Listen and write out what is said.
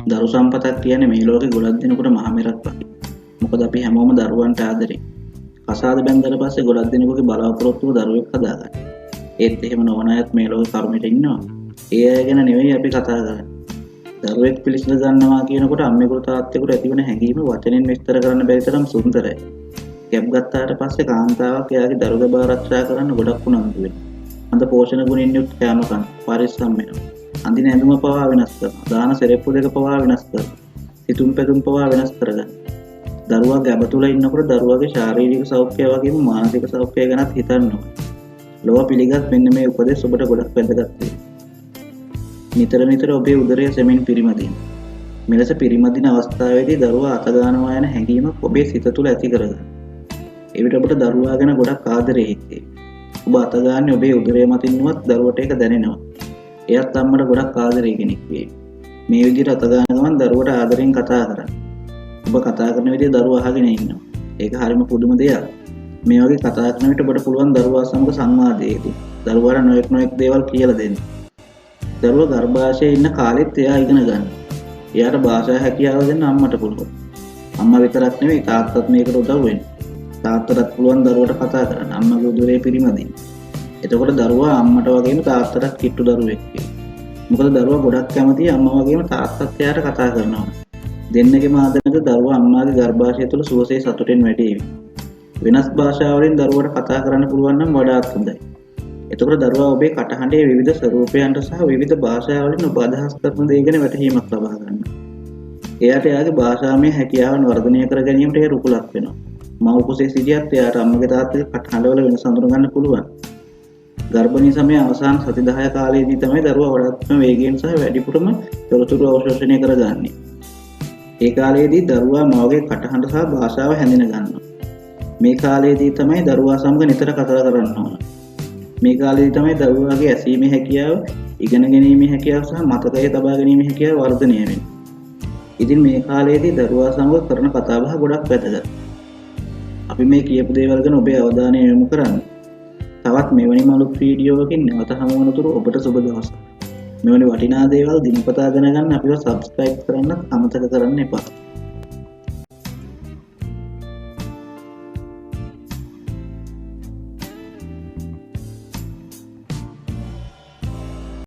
දරු සම්පතක් කියන්නේ මේ ලෝකේ ගොඩක් දෙනෙකුට මහ මෙරක් වගේ. මොකද අපි හැමෝම දරුවන්ට ආදරේ. කසාද බැන්දට පස්සේ ගොඩක් දෙනෙකුගේ බලාපොරොත්තුව දරුවෙක් හදාගන්න. ඒත් එහෙම නොවන අයත් මේ ලෝකේ කර්මෙට ඉන්නවා. ඒ අය ගැන නෙවෙයි අපි කතා කරන්නේ. දරුවෙක් පිළිසිඳ ගන්නවා කියනකොට අම්මෙකුට තාත්තෙකුට ඇතිවන හැඟීම වචනෙන් විස්තර කරන්න බැරි තරම් සුන්දරයි. කැප් ගත්තාට පස්සේ කාන්තාවක් එයාගේ දරුගේ බව ආරක්ෂා කරන්න ගොඩක් උනන්දු වෙනවා. හොඳ පෝෂණ ගුණින් යුක්ත කෑම කන, පරිස්සම් වෙනවා. අඳින ඇඳුම පවා වෙනස් කරනවා. දාන සෙරෙප්පු දෙක පවා වෙනස් කරනවා. සිතුම් පැතුම් පවා වෙනස් කරගන්න. දරුවා ගැබ තුල ඉන්නකොට දරුවාගේ ශාරීරික සෞඛ්‍යය වගේම මානසික සෞඛ්‍යය ගැනත් හිතන්න ඕනේ. ලොව පිළිගත් මෙන්න මේ උපදෙස් ඔබට ගොඩක් වැදගත් වෙයි. නිතර ඔබේ උදරය සෙමින් පිරිමදින්න. මෙලෙස පිරිමදින අවස්ථාවේදී දරුවා අත ගන්නවා යන හැඟීමක් ඔබේ සිත තුළ ඇති කරගන්න. එවිට ඔබට දරුවා ගැන ගොඩක් ආදරේ හිතේ. ඔබ අත ගන්නේ ඔබේ උදරය මතින්වත් දරුවට ඒක දැනෙනවා. එයත් අම්මට ගොඩක් ආදරේ කෙනෙක් වෙයි. මේ විදිහට අත ගන්න ගමන් දරුවට ආදරෙන් කතා කරන්න. ඔබ කතා කරන විදිහ දරුවා අහගෙන ඉන්නවා. ඒක හරිම පුදුම දෙයක්. මේ වගේ කතා කරන විට ඔබට පුළුවන් දරුවා සමග සංවාදයේදී දරුවාට නොයෙක් දේවල් කියලා දෙන්න. දරුවා ගර්භාෂයේ ඉන්න කාලෙත් එයා ඉගෙන ගන්න. එයාට භාෂා හැකියාව දෙන්න අම්මට පුළුවන්. අම්මා විතරක් නෙවෙයි තාත්තත් මේකට උදව් වෙන්න. තාත්තටත් පුළුවන් දරුවට කතා කරන්න. අම්මගේ උදරේ පිරිමදින්න. එතකොට දරුවා අම්මට වගේම තාත්තටත් කිට්ටු දරුවෙක් වෙයි. මොකද දරුවා ගොඩක් කැමතියි අම්මා වගේම තාත්තත් එයාට කතා කරනවා. දෙන්නගේම ආදරෙන්ද දරුවා අම්මාගේ ගර්භාෂය තුළ සුවසේ සතුටෙන් වැඩේවි. වෙනස් භාෂාවලින් දරුවට කතා කරන්න පුළුවන් නම් වඩාත් හොඳයි. එතකොට දරුවා ඔබේ කටහඬේ විවිධ ස්වරූපයන්ට සහ විවිධ භාෂාවලින් ඔබ අදහස් කරන දේ ගැන වැටහීමක් ලබා ගන්නවා. එයාට එයාගේ භාෂාමය හැකියාවන් වර්ධනය කර ගැනීමට ඒ රුකුලක් වෙනවා. මව් කුසේ සිටියත් එයාට අම්මගේ තාත්තගේ කටහඬවල වෙනස හඳුන ගන්න පුළුවන්. ගර්භණී සමය අවසාන සති 10 කාලයේදී තමයි දරුවා වඩාත්ම වේගයෙන් සහ වැඩිපුරම තොරතුරු අවශෝෂණය කරගන්නේ. ඒ කාලයේදී දරුවා මවගේ කටහඬ සහ භාෂාව හැඳින ගන්නවා. මේ කාලයේදී තමයි දරුවා සමග නිතර කතා කරන්න ඕන. මේ කාලයේදී තමයි දරුවාගේ ඇසීමේ හැකියාව, ඉගෙන ගැනීමේ හැකියාව සහ මතකයේ තබා ගැනීමේ හැකියාව වර්ධනය වෙන්නේ. ඉතින් මේ කාලයේදී දරුවා සමග කරන කතාබහ ගොඩක් වැදගත්. අපි මේ කියපු දේවල් ගැන ඔබේ අවධානය යොමු කරන්න. තවත් මෙවැනි අලුත් වීඩියෝවකින් නැවත හමු වනතුරු ඔබට සුබ දවසක්. මෙවැනි වටිනා දේවල් දිනපතා දැනගන්න අපිව subscribe කරන්න අමතක කරන්න එපා.